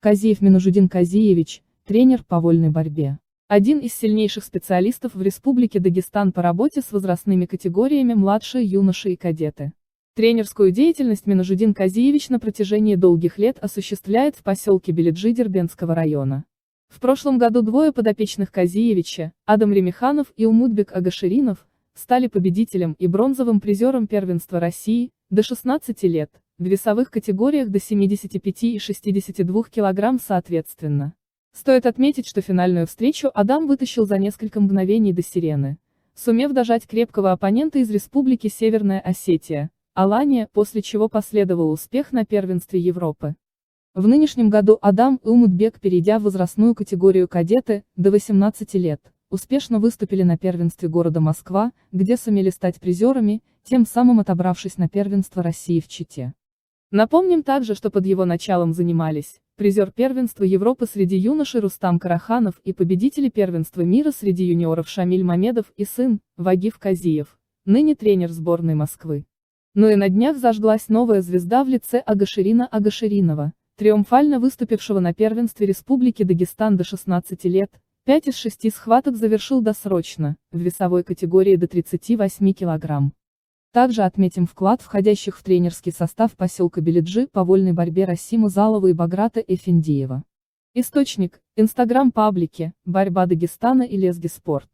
Казиев Минужидин Казиевич, тренер по вольной борьбе. Один из сильнейших специалистов в Республике Дагестан по работе с возрастными категориями младшие юноши и кадеты. Тренерскую деятельность Минужидин Казиевич на протяжении долгих лет осуществляет в поселке Белиджи Дербентского района. В прошлом году двое подопечных Казиевича, Адам Ремиханов и Умудбек Агаширинов, стали победителем и бронзовым призером первенства России, до 16 лет, в весовых категориях до 75 и 62 кг соответственно. Стоит отметить, что финальную встречу Адам вытащил за несколько мгновений до сирены, сумев дожать крепкого оппонента из Республики Северная Осетия, Алания, после чего последовал успех на первенстве Европы. В нынешнем году Адам и Умудбек, перейдя в возрастную категорию кадеты, до 18 лет, успешно выступили на первенстве города Москва, где сумели стать призерами, тем самым отобравшись на первенство России в Чите. Напомним также, что под его началом занимались призер первенства Европы среди юношей Рустам Караханов и победители первенства мира среди юниоров Шамиль Мамедов и сын, Вагиф Казиев, ныне тренер сборной Москвы. Ну и на днях зажглась новая звезда в лице Агаширина Агаширинова, триумфально выступившего на первенстве Республики Дагестан до 16 лет, 5 из 6 схваток завершил досрочно, в весовой категории до 38 кг. Также отметим вклад входящих в тренерский состав поселка Белиджи по вольной борьбе Расима Залова и Баграта Эфендиева. Источник: Инстаграм-паблики «Борьба Дагестана» и Лезгиспорт.